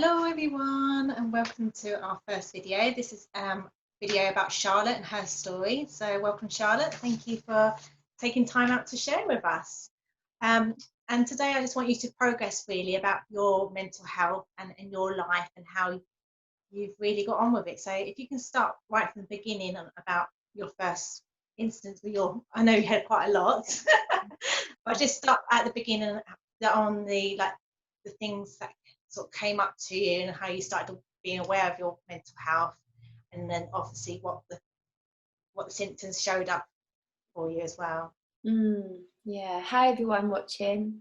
Hello everyone and welcome to our first video. This is a video about Charlotte and her story. So welcome Charlotte, thank you for taking time out to share with us. And today I just want you to progress really about your mental health and in your life and how you've really got on with it. So if you can start right from the beginning about your first instance with I know you had quite a lot, but just start at the beginning on the things that sort of came up to you and how you started being aware of your mental health, and then obviously what the symptoms showed up for you as well. Yeah, hi everyone watching.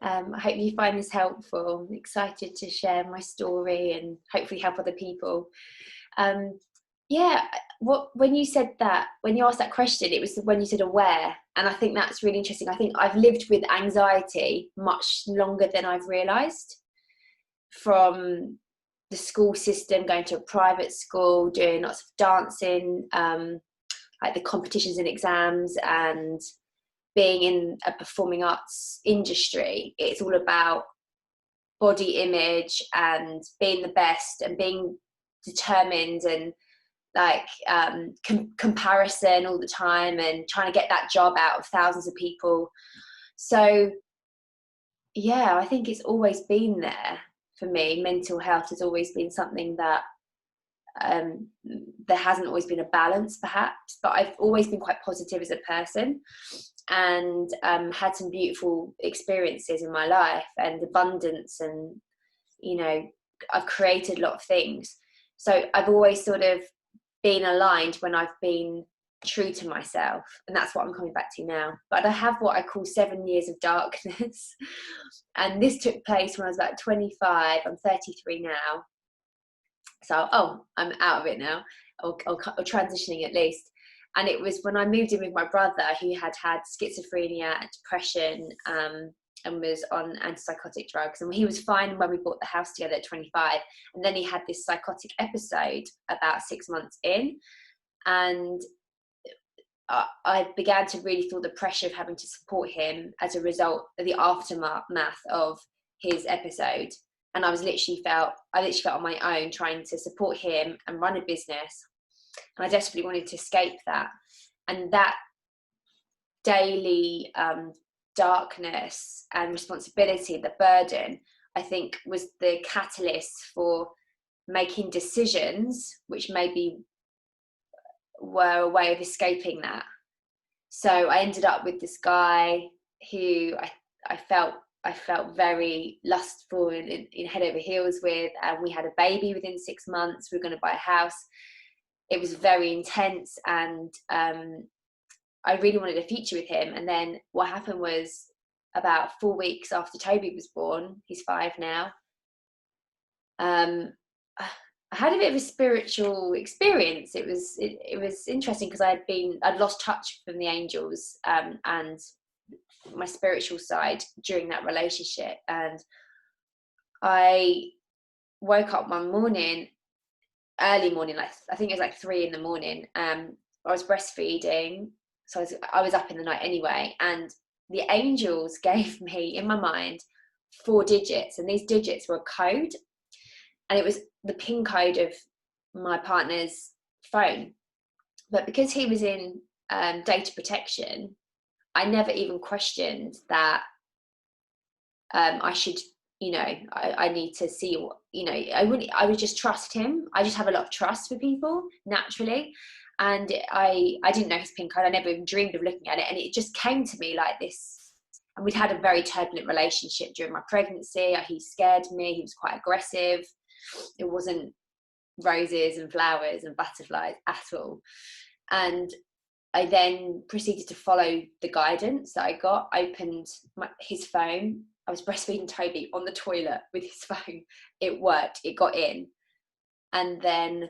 I hope you find this helpful. I'm excited to share my story and hopefully help other people. When you said that, when you asked that question, it was when you said aware, and I think that's really interesting. I think I've lived with anxiety much longer than I've realised. From the school system, going to a private school, doing lots of dancing, like the competitions and exams, and being in a performing arts industry, it's all about body image and being the best and being determined and comparison all the time and trying to get that job out of thousands of people. So yeah, I think it's always been there for me. Mental health has always been something that there hasn't always been a balance perhaps, but I've always been quite positive as a person and had some beautiful experiences in my life and abundance, and I've created a lot of things. So I've always sort of been aligned when I've been true to myself, and that's what I'm coming back to now. But I have what I call 7 years of darkness, and this took place when I was about 25. I'm 33 now, so I'm out of it now, or transitioning at least. And it was when I moved in with my brother, who had schizophrenia and depression, and was on antipsychotic drugs, and he was fine when we bought the house together at 25, and then he had this psychotic episode about 6 months in, and I began to really feel the pressure of having to support him as a result of the aftermath of his episode. And I literally felt on my own trying to support him and run a business, and I desperately wanted to escape that. And that daily darkness and responsibility, the burden, I think was the catalyst for making decisions which maybe were a way of escaping that. So I ended up with this guy who I felt very lustful and in head over heels with, and we had a baby within 6 months. We were going to buy a house. It was very intense, and I really wanted a future with him. And then what happened was, about 4 weeks after Toby was born, he's 5 now, I had a bit of a spiritual experience. It was interesting because I'd lost touch from the angels and my spiritual side during that relationship. And I woke up one morning, early morning, I think it was 3 a.m. I was breastfeeding, so I was up in the night anyway, and the angels gave me, in my mind, 4 digits, and these digits were a code, and it was the PIN code of my partner's phone. But because he was in data protection, I never even questioned that. I should, I need to see what, I would just trust him. I just have a lot of trust for people naturally. And I didn't know his PIN code. I never even dreamed of looking at it. And it just came to me like this. And we'd had a very turbulent relationship during my pregnancy. He scared me. He was quite aggressive. It wasn't roses and flowers and butterflies at all. And I then proceeded to follow the guidance that I got. I opened his phone. I was breastfeeding Toby on the toilet with his phone. It worked. It got in. And then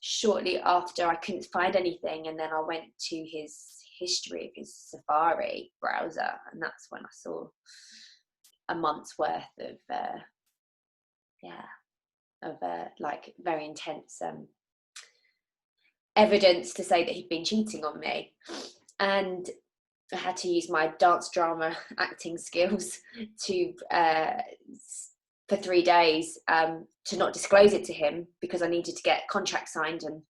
shortly after, I couldn't find anything. And then I went to his history of his Safari browser. And that's when I saw a month's worth of, very intense evidence to say that he'd been cheating on me. And I had to use my dance drama acting skills to for 3 days to not disclose it to him because I needed to get contracts signed, and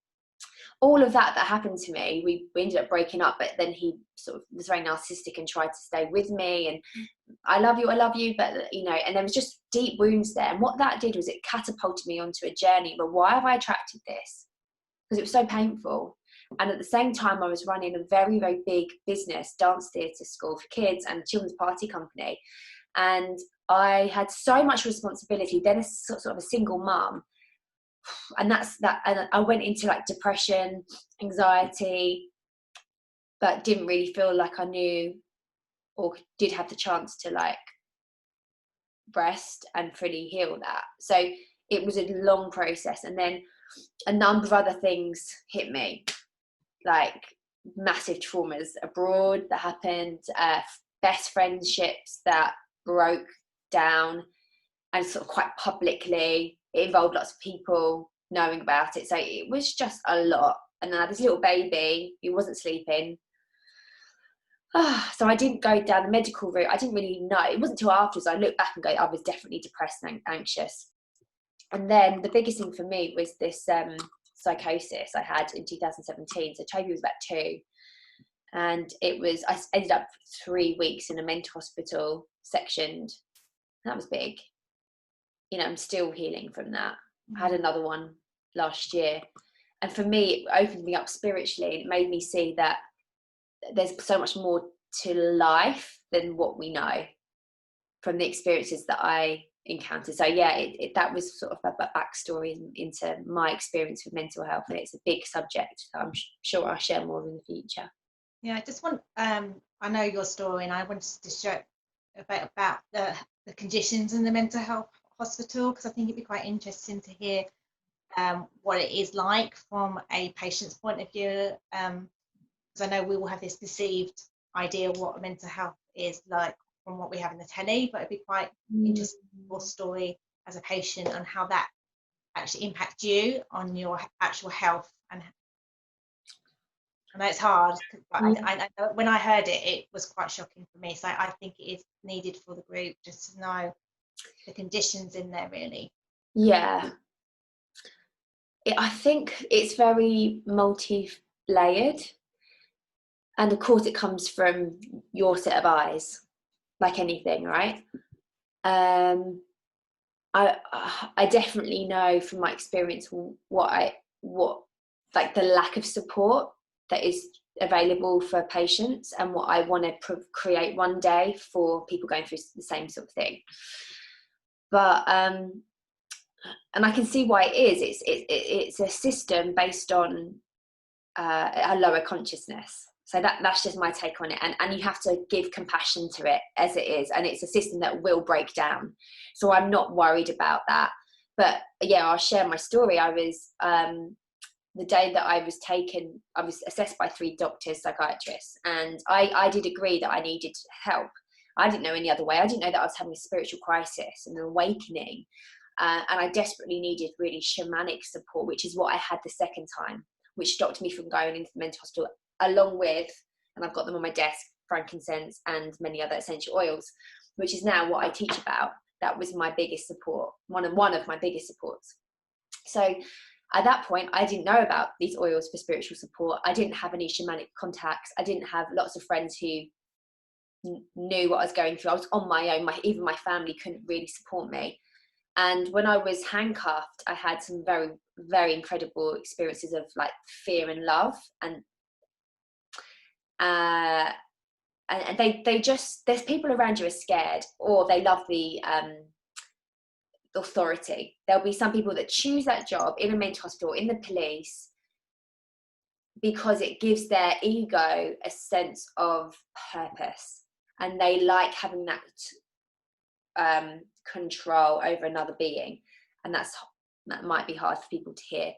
all of that happened to me. We ended up breaking up, but then he sort of was very narcissistic and tried to stay with me, and I love you, but you know, and there was just deep wounds there. And what that did was it catapulted me onto a journey. But why have I attracted this? Because it was so painful. And at the same time, I was running a very, very big business, dance theatre school for kids and children's party company. And I had so much responsibility, then as sort of a single mum. And and I went into like depression, anxiety, but didn't really feel like I knew or did have the chance to like rest and fully heal that. So it was a long process. And then a number of other things hit me, like massive traumas abroad that happened, best friendships that broke down, and sort of quite publicly. It involved lots of people knowing about it. So it was just a lot. And then I had this little baby who wasn't sleeping. So I didn't go down the medical route. I didn't really know. It wasn't until afterwards I looked back and go, I was definitely depressed and anxious. And then the biggest thing for me was this psychosis I had in 2017. So Toby was about 2. And I ended up 3 weeks in a mental hospital, sectioned. That was big. You know, I'm still healing from that. I had another one last year. And for me, it opened me up spiritually. And it made me see that there's so much more to life than what we know from the experiences that I encountered. So yeah, that was sort of a backstory into my experience with mental health. And it's a big subject that I'm sure I'll share more in the future. Yeah, I just want, I know your story, and I wanted to share a bit about the conditions in the mental health hospital, because I think it'd be quite interesting to hear what it is like from a patient's point of view, because I know we all have this perceived idea of what mental health is like from what we have in the telly, but it'd be quite interesting your story as a patient and how that actually impacts you on your actual health. And I know it's hard, but I when I heard it, it was quite shocking for me. So I think it is needed for the group just to know the conditions in there, really. Yeah. I think it's very multi-layered. And of course it comes from your set of eyes, like anything, right? I definitely know from my experience what like the lack of support that is available for patients, and what I want to create one day for people going through the same sort of thing. But and I can see why it is. It's a system based on a lower consciousness. So that's just my take on it. And you have to give compassion to it as it is. And it's a system that will break down. So I'm not worried about that. But yeah, I'll share my story. I was, the day that I was taken, I was assessed by 3 doctors, psychiatrists. And I did agree that I needed help. I didn't know any other way. I didn't know that I was having a spiritual crisis and an awakening. And I desperately needed really shamanic support, which is what I had the second time, which stopped me from going into the mental hospital, along with, and I've got them on my desk, frankincense and many other essential oils, which is now what I teach about. That was my biggest support, one of my biggest supports. So at that point, I didn't know about these oils for spiritual support. I didn't have any shamanic contacts. I didn't have lots of friends who knew what I was going through. I was on my own. Even my family couldn't really support me. And when I was handcuffed, I had some very, very incredible experiences of like fear and love. And they just, there's people around you are scared, or they love the authority. There'll be some people that choose that job in a mental hospital, in the police, because it gives their ego a sense of purpose, and they like having that control over another being. And that might be hard for people to hear,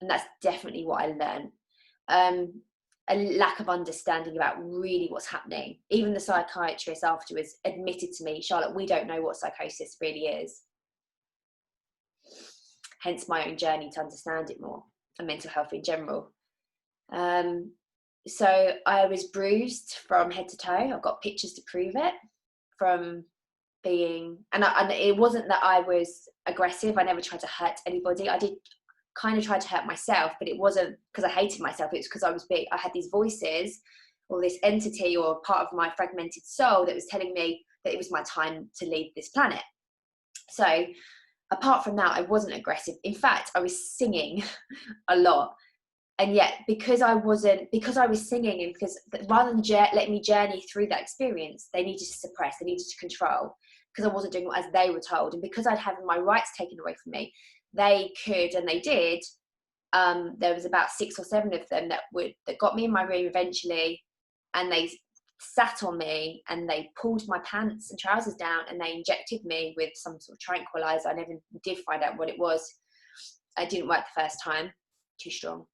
and that's definitely what I learned. A lack of understanding about really what's happening. Even the psychiatrist afterwards admitted to me, Charlotte, we don't know what psychosis really is. Hence my own journey to understand it more, and mental health in general. So I was bruised from head to toe. I've got pictures to prove it, from being, and it wasn't that I was aggressive. I never tried to hurt anybody. I did kind of try to hurt myself, but it wasn't because I hated myself. It was because I had these voices, or this entity, or part of my fragmented soul that was telling me that it was my time to leave this planet. So apart from that, I wasn't aggressive. In fact, I was singing a lot. And yet, because I was singing, and because rather than let me journey through that experience, they needed to suppress, they needed to control, because I wasn't doing as they were told. And because I'd had my rights taken away from me, they could, and they did. There was about 6 or 7 of them that got me in my room eventually, and they sat on me and they pulled my pants and trousers down and they injected me with some sort of tranquilizer. I never did find out what it was. It didn't work the first time, too strong.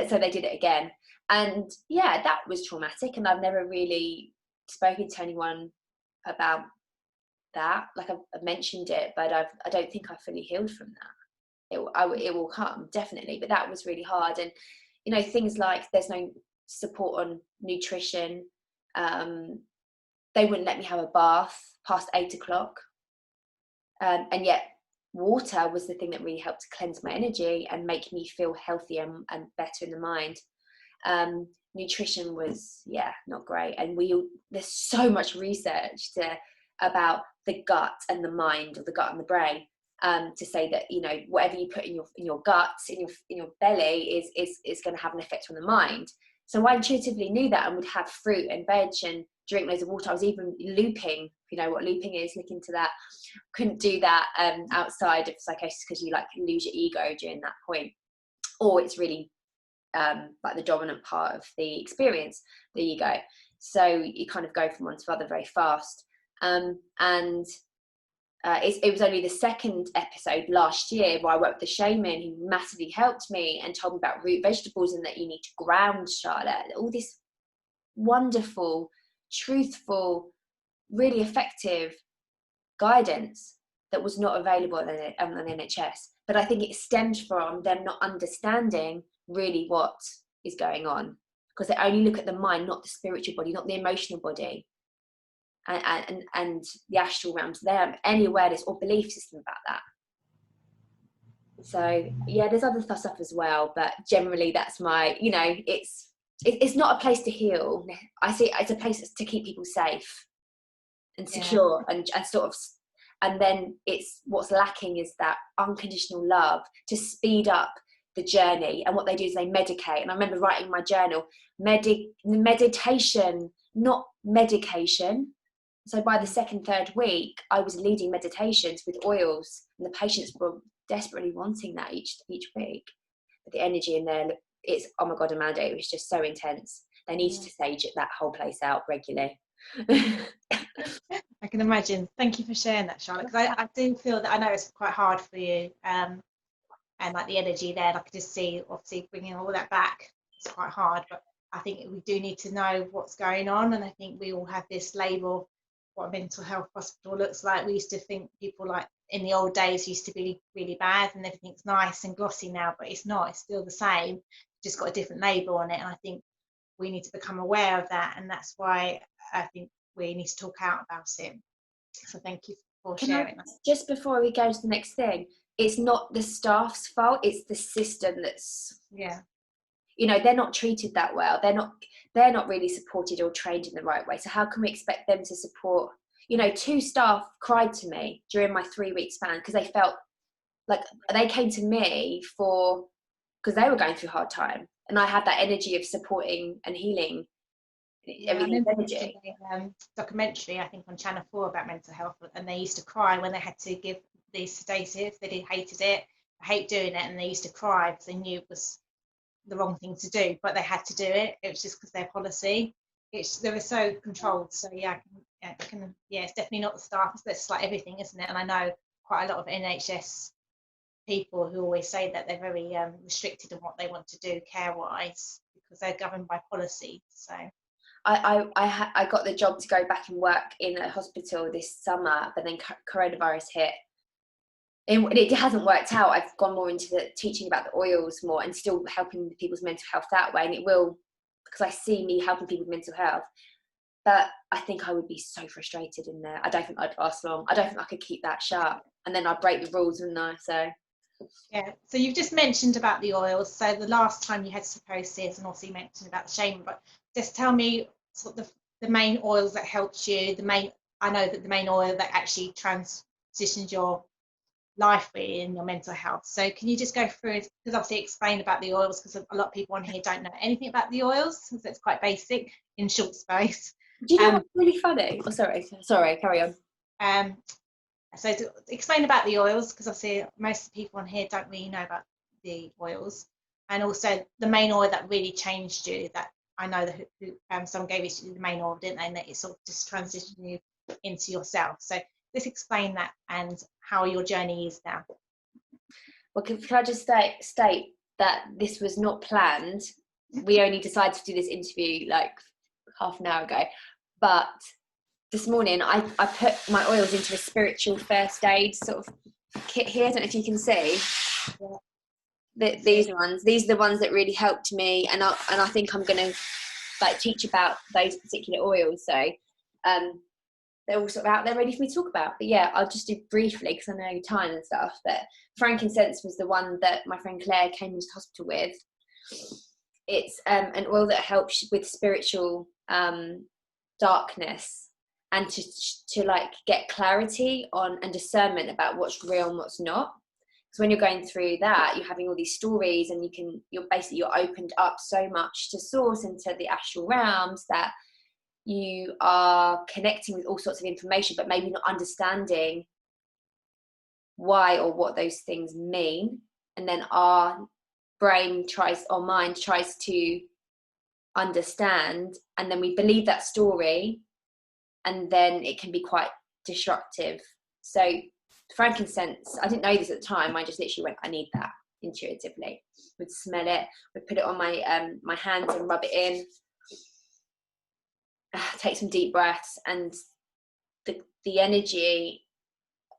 So they did it again. And yeah, that was traumatic, and I've never really spoken to anyone about that. Like, I've mentioned it, but I don't think I fully healed from that. It will come, definitely, but that was really hard. And you know, things like there's no support on nutrition. They wouldn't let me have a bath past 8 o'clock, and yet water was the thing that really helped to cleanse my energy and make me feel healthier and better in the mind. Nutrition was, not great. And there's so much research about the gut and the mind, or the gut and the brain, to say that, you know, whatever you put in your guts, in your belly is going to have an effect on the mind. So I intuitively knew that, and would have fruit and veg and drink loads of water. I was even looping, if you know what looping is, look into that. Couldn't do that outside of psychosis, because you like lose your ego during that point, or it's really like the dominant part of the experience, the ego. So you kind of go from one to the other very fast. It was only the second episode last year where I worked with a shaman who massively helped me and told me about root vegetables, and that you need to ground, Charlotte. All this wonderful, truthful, really effective guidance that was not available on the NHS. But I think it stemmed from them not understanding really what is going on, because they only look at the mind, not the spiritual body, not the emotional body, and the astral realms. They have any awareness or belief system about that. So yeah, there's other stuff as well, but generally that's my, you know, it's not a place to heal. I see it's a place to keep people safe and secure, and sort of, and then it's what's lacking is that unconditional love to speed up the journey. And what they do is they medicate. And I remember writing in my journal, meditation, not medication. So by the 2nd, 3rd week, I was leading meditations with oils, and the patients were desperately wanting that each week. But the energy in there, it's, oh my God, Amanda, it was just so intense. They needed to sage that whole place out regularly. I can imagine. Thank you for sharing that, Charlotte, because I do feel that, I know it's quite hard for you, and like the energy there, I could just see, obviously bringing all that back, it's quite hard. But I think we do need to know what's going on, and I think we all have this label, what a mental health hospital looks like. We used to think people, like in the old days, used to be really bad and everything's nice and glossy now, but it's not. It's still the same, just got a different label on it. And I think we need to become aware of that, and that's why I think we need to talk out about it. So thank you for sharing that. Just before we go to the next thing, it's not the staff's fault, it's the system that's, you know, they're not treated that well. They're not really supported or trained in the right way. So how can we expect them to support? You know, 2 staff cried to me during my 3-week span, because they felt like they came to me because they were going through a hard time, and I had that energy of supporting and healing. Everything's energy. Documentary, I think on Channel 4, about mental health, and they used to cry when they had to give these sedatives. They hated it. I hate doing it, and they used to cry because they knew it was the wrong thing to do, but they had to do it. It was just because their policy. They were so controlled. So it's definitely not the staff. It's like everything, isn't it? And I know quite a lot of NHS people who always say that they're very restricted in what they want to do care-wise, because they're governed by policy. So I got the job to go back and work in a hospital this summer, but then coronavirus hit. And it hasn't worked out. I've gone more into the teaching about the oils more, and still helping people's mental health that way. And it will, because I see me helping people with mental health. but I think I would be so frustrated in there. I don't think I'd last long. I don't think I could keep that sharp, and then I'd break the rules, wouldn't I? So Yeah, so you've just mentioned about the oils. So the last time you had psychosis, and also you mentioned about the shame, but just tell me sort of the main oils that helped you, I know that the main oil that actually transitioned your life really in your mental health. So can you just go through it, because obviously explain about the oils, because a lot of people on here don't know anything about the oils, so it's quite basic in short space. do you know Um, what's really funny? Oh, sorry, carry on. um, so to explain about the oils, because obviously most of the people on here don't really know about the oils, and also the main oil that really changed you, that I know that someone gave you the main oil, didn't they, and that it sort of just transitioned you into yourself. So let's explain that and how your journey is now. Well, can I just state that this was not planned. We only decided to do this interview like half an hour ago, but this morning I put my oils into a spiritual first aid sort of kit here. I don't know if you can see. Yeah. These are the ones that really helped me, and I think I'm going to like teach about those particular oils. So they're all sort of out there ready for me to talk about. But yeah, I'll just do briefly because I know time and stuff. But frankincense was the one that my friend Claire came into hospital with. It's an oil that helps with spiritual darkness, and to like get clarity on and discernment about what's real and what's not. Because when you're going through that, you're having all these stories, and you're opened up so much to source and to the astral realms that you are connecting with all sorts of information, but maybe not understanding why or what those things mean. And then our mind tries to understand, and then we believe that story, and then it can be quite destructive. So frankincense, I didn't know this at the time, I just literally went, I need that, intuitively. Would smell it, would put it on my my hands and rub it in, take some deep breaths, and the energy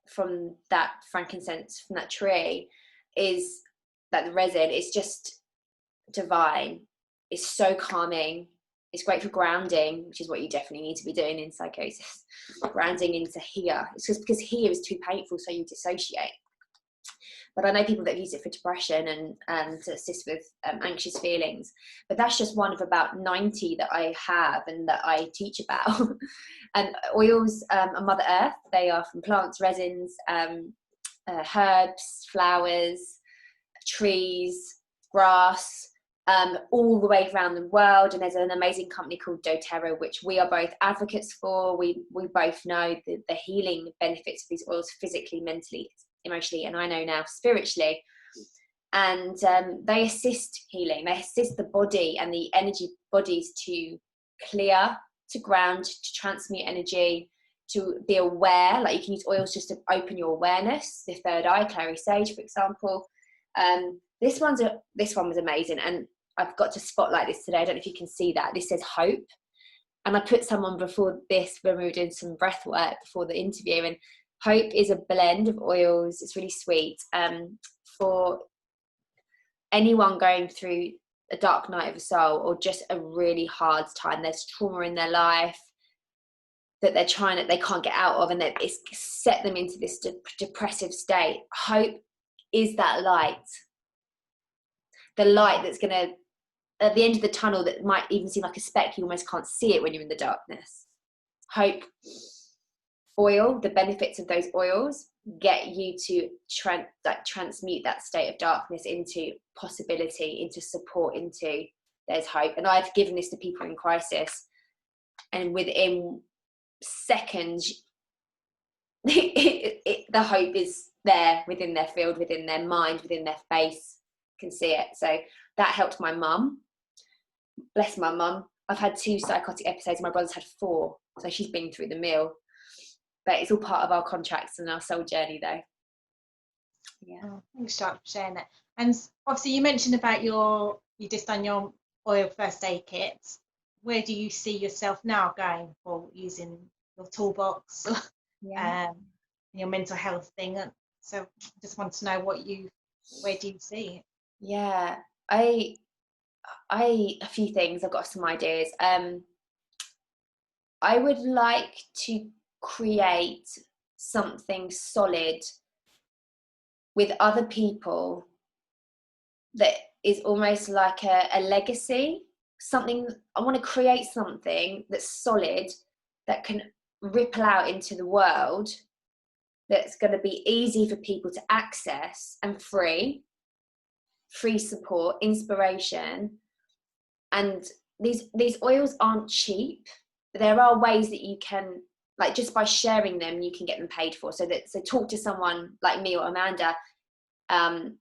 from that frankincense, from that tree, is that the resin is just divine. It's so calming. It's great for grounding, which is what you definitely need to be doing in psychosis. Grounding into here. It's just because here is too painful, so you dissociate. But I know people that use it for depression and to assist with anxious feelings. But that's just one of about 90 that I have and that I teach about. And oils are Mother Earth. They are from plants, resins, herbs, flowers, trees, grass, all the way around the world. And there's an amazing company called doTERRA, which we are both advocates for. We both know the healing benefits of these oils physically, mentally, emotionally, and I know now spiritually. And they assist healing. They assist the body and the energy bodies to clear, to ground, to transmute energy, to be aware. Like you can use oils just to open your awareness. The third eye, clary sage, for example. This one was amazing, and I've got to spotlight this today. I don't know if you can see that. This says hope, and I put some on before this when we were doing some breath work before the interview. And hope is a blend of oils. It's really sweet. For anyone going through a dark night of the soul, or just a really hard time, there's trauma in their life that they can't get out of, and that it's set them into this depressive state. Hope is that light. The light that's going to, at the end of the tunnel, that might even seem like a speck, you almost can't see it when you're in the darkness. Hope oil, the benefits of those oils get you to transmute that state of darkness into possibility, into support, into there's hope. And I've given this to people in crisis, and within seconds the hope is there within their field, within their mind, within their face. Can see it. So that helped my mum. Bless my mum. I've had 2 psychotic episodes. My brother's had 4, so she's been through the mill. But it's all part of our contracts and our soul journey, though. Yeah. Oh, thanks, Charlotte, for sharing that. And obviously, you mentioned about you just done your oil first aid kits. Where do you see yourself now going for using your toolbox, your mental health thing? So, I just want to know where do you see it? Yeah, a few things. I've got some ideas. I would like to create something solid with other people that is almost like a legacy. Something, I want to create something that's solid, that can ripple out into the world, that's going to be easy for people to access, and free support, inspiration. And these oils aren't cheap. There are ways that you can, like, just by sharing them, you can get them paid for. So talk to someone like me or Amanda, and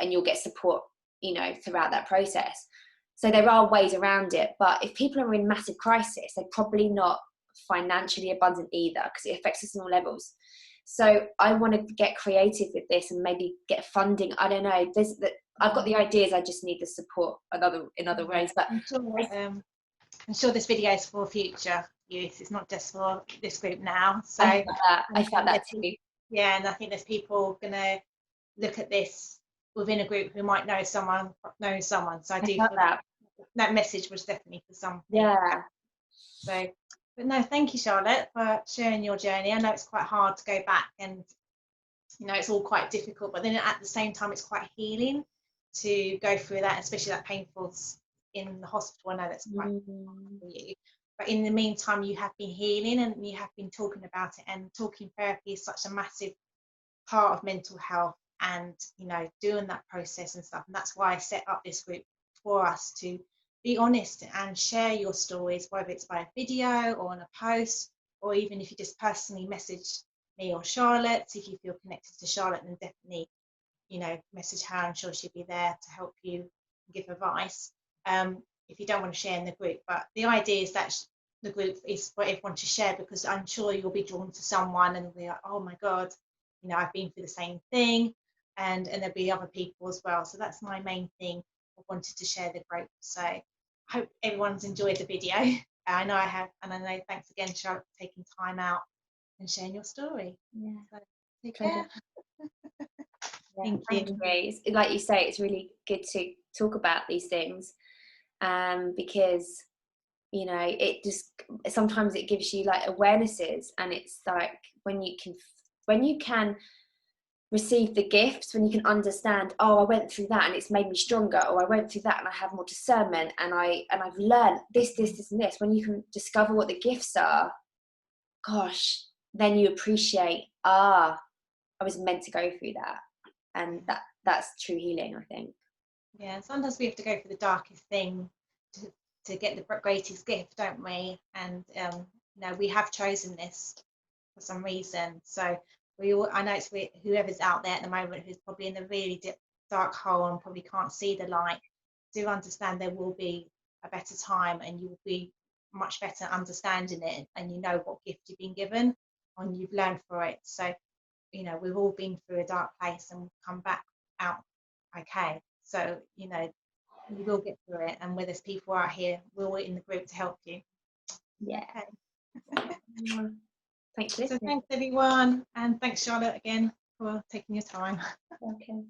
you'll get support, you know, throughout that process. So there are ways around it. But if people are in massive crisis, they're probably not financially abundant either, because it affects us on all levels. So I want to get creative with this and maybe get funding. I don't know. I've got the ideas. I just need the support in other ways. But I'm sure this video is for future youth. It's not just for this group now. So I felt that too. Yeah, and I think there's people going to look at this within a group who might know someone. So I do feel that message was definitely for something. Yeah. So, but no, thank you, Charlotte, for sharing your journey. I know it's quite hard to go back, and you know, it's all quite difficult, but then at the same time, it's quite healing to go through that, especially that painful in the hospital. I know that's quite for you. But in the meantime, you have been healing and you have been talking about it, and talking therapy is such a massive part of mental health, and you know, doing that process and stuff. And that's why I set up this group, for us to be honest and share your stories, whether it's by a video or on a post, or even if you just personally message me or Charlotte. If you feel connected to Charlotte, then definitely, you know, message her. I'm sure she'll be there to help you, give advice. If you don't want to share in the group, but the idea is that the group is for everyone to share, because I'm sure you'll be drawn to someone and be like, oh my God, you know, I've been through the same thing, and there'll be other people as well. So that's my main thing. I wanted to share the group. So I hope everyone's enjoyed the video. I know I have, and I know, thanks again, Charlotte, for taking time out and sharing your story. Yeah. So take care. Thank you. Like you say, it's really good to talk about these things, because, you know, it just, sometimes it gives you like awarenesses, and it's like when you can receive the gifts, when you can understand, oh, I went through that and it's made me stronger, or I went through that and I have more discernment, and I've learned this and this. When you can discover what the gifts are, gosh, then you appreciate, I was meant to go through that. And that's true healing, I think. Yeah, sometimes we have to go for the darkest thing to get the greatest gift, don't we? And you know, we have chosen this for some reason. So I know it's whoever's out there at the moment who's probably in a really dark hole and probably can't see the light, do understand there will be a better time, and you will be much better understanding it, and you know what gift you've been given and you've learned for it. So, you know, we've all been through a dark place and come back out okay. So, you know, you will get through it, and where there's people out here, we're all in the group to help you. Yeah. Okay. Thanks for listening. So thanks everyone, and thanks Charlotte again for taking your time. Okay.